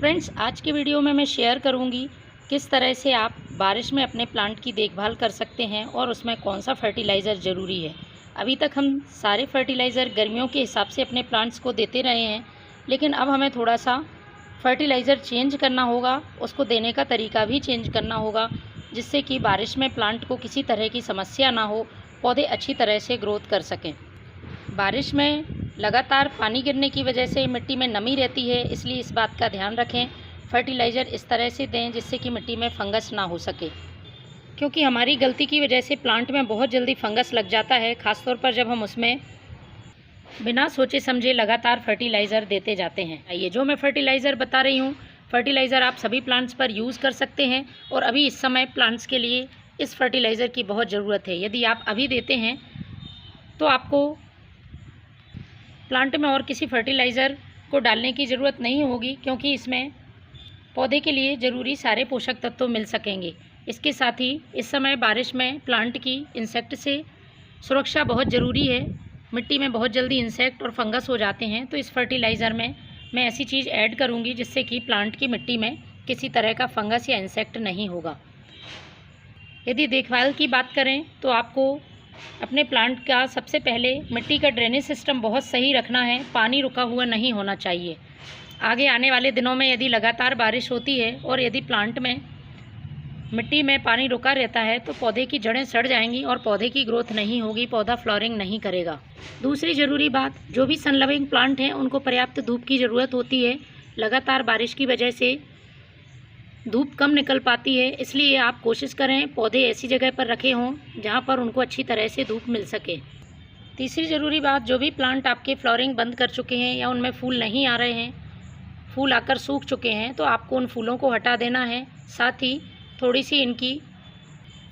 Friends, आज की video में मैं शेयर करूंगी किस तरह से आप बारिश में अपने प्लांट की देखभाल कर सकते हैं और उसमें कौन सा फर्टिलाइज़र ज़रूरी है। अभी तक हम सारे फर्टिलाइज़र गर्मियों के हिसाब से अपने प्लांट्स को देते रहे हैं, लेकिन अब हमें थोड़ा सा फर्टिलाइज़र चेंज करना होगा, उसको देने का तरीका भी चेंज करना होगा, जिससे कि बारिश में प्लांट को किसी तरह की समस्या ना हो, पौधे अच्छी तरह से ग्रोथ कर सकें। बारिश में लगातार पानी गिरने की वजह से मिट्टी में नमी रहती है, इसलिए इस बात का ध्यान रखें। फर्टिलाइज़र इस तरह से दें जिससे कि मिट्टी में फंगस ना हो सके, क्योंकि हमारी गलती की वजह से प्लांट में बहुत जल्दी फंगस लग जाता है, ख़ासतौर पर जब हम उसमें बिना सोचे समझे लगातार फर्टिलाइज़र देते जाते हैं। ये जो मैं फर्टिलाइज़र बता रही हूँ, फर्टिलाइज़र आप सभी प्लांट्स पर यूज़ कर सकते हैं और अभी इस समय प्लांट्स के लिए इस फर्टिलाइज़र की बहुत ज़रूरत है। यदि आप अभी देते हैं तो आपको प्लांट में और किसी फर्टिलाइज़र को डालने की ज़रूरत नहीं होगी, क्योंकि इसमें पौधे के लिए ज़रूरी सारे पोषक तत्व मिल सकेंगे। इसके साथ ही इस समय बारिश में प्लांट की इंसेक्ट से सुरक्षा बहुत ज़रूरी है। मिट्टी में बहुत जल्दी इंसेक्ट और फंगस हो जाते हैं, तो इस फर्टिलाइज़र में मैं ऐसी चीज़ ऐड करूँगी जिससे कि प्लांट की मिट्टी में किसी तरह का फंगस या इंसेक्ट नहीं होगा। यदि देखभाल की बात करें तो आपको अपने प्लांट का सबसे पहले मिट्टी का ड्रेनेज सिस्टम बहुत सही रखना है, पानी रुका हुआ नहीं होना चाहिए। आगे आने वाले दिनों में यदि लगातार बारिश होती है और यदि प्लांट में मिट्टी में पानी रुका रहता है तो पौधे की जड़ें सड़ जाएंगी और पौधे की ग्रोथ नहीं होगी, पौधा फ्लावरिंग नहीं करेगा। दूसरी ज़रूरी बात, जो भी सन लविंग प्लांट हैं उनको पर्याप्त धूप की ज़रूरत होती है। लगातार बारिश की वजह से धूप कम निकल पाती है, इसलिए आप कोशिश करें पौधे ऐसी जगह पर रखे हों जहां पर उनको अच्छी तरह से धूप मिल सके। तीसरी ज़रूरी बात, जो भी प्लांट आपके फ्लावरिंग बंद कर चुके हैं या उनमें फूल नहीं आ रहे हैं, फूल आकर सूख चुके हैं, तो आपको उन फूलों को हटा देना है। साथ ही थोड़ी सी इनकी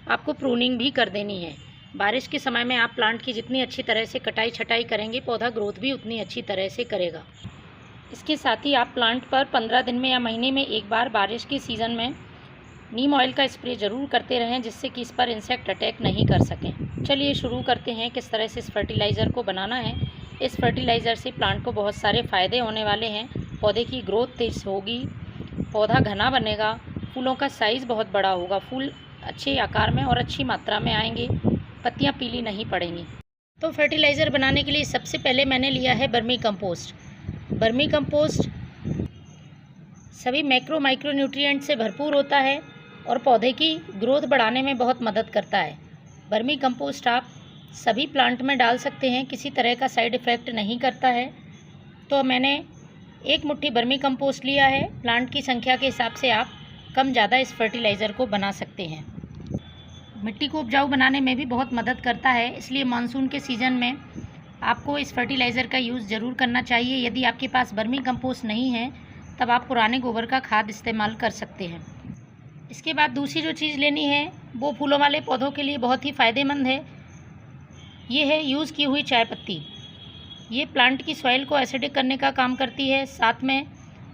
आपको प्रूनिंग भी कर देनी है। बारिश के समय में आप प्लांट की जितनी अच्छी तरह से कटाई छटाई करेंगे, पौधा ग्रोथ भी उतनी अच्छी तरह से करेगा। इसके साथ ही आप प्लांट पर 15 दिन में या महीने में एक बार बारिश के सीज़न में नीम ऑयल का स्प्रे ज़रूर करते रहें, जिससे कि इस पर इंसेक्ट अटैक नहीं कर सकें। चलिए शुरू करते हैं किस तरह से इस फर्टिलाइज़र को बनाना है। इस फर्टिलाइज़र से प्लांट को बहुत सारे फ़ायदे होने वाले हैं। पौधे की ग्रोथ तेज़ होगी, पौधा घना बनेगा, फूलों का साइज़ बहुत बड़ा होगा, फूल अच्छे आकार में और अच्छी मात्रा में आएंगे, पत्तियाँ पीली नहीं पड़ेंगी। तो फर्टिलाइज़र बनाने के लिए सबसे पहले मैंने लिया है बर्मी कंपोस्ट। बर्मी कंपोस्ट सभी मैक्रो माइक्रो न्यूट्रिएंट से भरपूर होता है और पौधे की ग्रोथ बढ़ाने में बहुत मदद करता है। बर्मी कंपोस्ट आप सभी प्लांट में डाल सकते हैं, किसी तरह का साइड इफ़ेक्ट नहीं करता है। तो मैंने एक मुट्ठी बर्मी कंपोस्ट लिया है। प्लांट की संख्या के हिसाब से आप कम ज़्यादा इस फर्टिलाइज़र को बना सकते हैं। मिट्टी को उपजाऊ बनाने में भी बहुत मदद करता है, इसलिए मानसून के सीज़न में आपको इस फर्टिलाइज़र का यूज़ ज़रूर करना चाहिए। यदि आपके पास बर्मी कंपोस्ट नहीं है तब आप पुराने गोबर का खाद इस्तेमाल कर सकते हैं। इसके बाद दूसरी जो चीज़ लेनी है वो फूलों वाले पौधों के लिए बहुत ही फ़ायदेमंद है। ये है यूज़ की हुई चाय पत्ती। ये प्लांट की सॉइल को एसिडिक करने का काम करती है, साथ में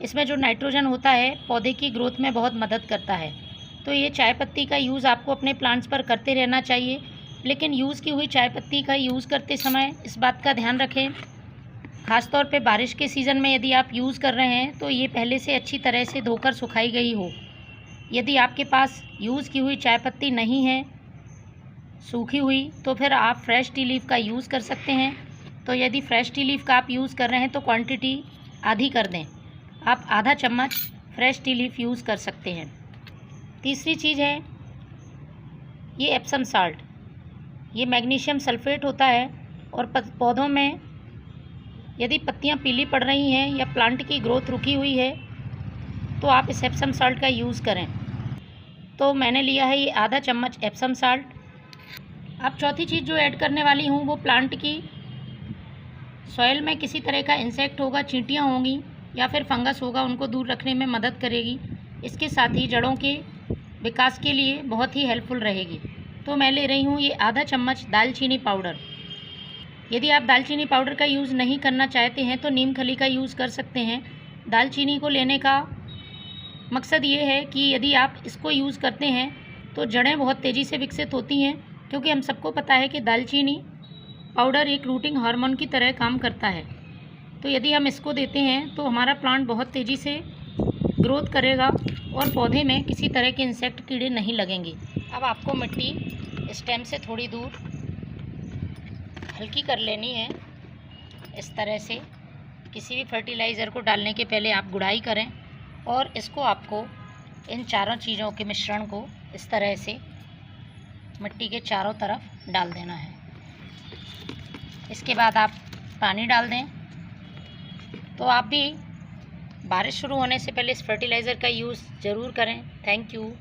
इसमें जो नाइट्रोजन होता है पौधे की ग्रोथ में बहुत मदद करता है। तो ये चाय पत्ती का यूज़ आपको अपने प्लांट्स पर करते रहना चाहिए, लेकिन यूज़ की हुई चाय पत्ती का यूज़ करते समय इस बात का ध्यान रखें, ख़ासतौर पे बारिश के सीज़न में यदि आप यूज़ कर रहे हैं तो ये पहले से अच्छी तरह से धोकर सुखाई गई हो। यदि आपके पास यूज़ की हुई चाय पत्ती नहीं है, सूखी हुई, तो फिर आप फ्रेश टी लीफ का यूज़ कर सकते हैं। तो यदि फ्रेश टी लीफ का आप यूज़ कर रहे हैं तो क्वांटिटी आधी कर दें, आप आधा चम्मच फ्रेश टी लीफ यूज़ कर सकते हैं। तीसरी चीज़ है ये एप्सम साल्ट। ये मैग्नीशियम सल्फेट होता है और पौधों में यदि पत्तियां पीली पड़ रही हैं या प्लांट की ग्रोथ रुकी हुई है तो आप इस एप्सम साल्ट का यूज़ करें। तो मैंने लिया है ये आधा चम्मच एप्सम साल्ट। अब चौथी चीज़ जो ऐड करने वाली हूँ वो प्लांट की सॉइल में किसी तरह का इंसेक्ट होगा, चींटियाँ होंगी या फिर फंगस होगा, उनको दूर रखने में मदद करेगी। इसके साथ ही जड़ों के विकास के लिए बहुत ही हेल्पफुल रहेगी। तो मैं ले रही हूँ ये आधा चम्मच दालचीनी पाउडर। यदि आप दालचीनी पाउडर का यूज़ नहीं करना चाहते हैं तो नीम खली का यूज़ कर सकते हैं। दालचीनी को लेने का मकसद ये है कि यदि आप इसको यूज़ करते हैं तो जड़ें बहुत तेज़ी से विकसित होती हैं, क्योंकि हम सबको पता है कि दालचीनी पाउडर एक रूटिंग हार्मोन की तरह काम करता है। तो यदि हम इसको देते हैं तो हमारा प्लांट बहुत तेज़ी से ग्रोथ करेगा और पौधे में किसी तरह के इंसेक्ट कीड़े नहीं लगेंगे। अब आपको मिट्टी स्टेम से थोड़ी दूर हल्की कर लेनी है। इस तरह से किसी भी फर्टिलाइज़र को डालने के पहले आप गुड़ाई करें और इसको आपको इन चारों चीज़ों के मिश्रण को इस तरह से मिट्टी के चारों तरफ डाल देना है। इसके बाद आप पानी डाल दें। तो आप भी बारिश शुरू होने से पहले इस फर्टिलाइज़र का यूज़ ज़रूर करें। Thank you.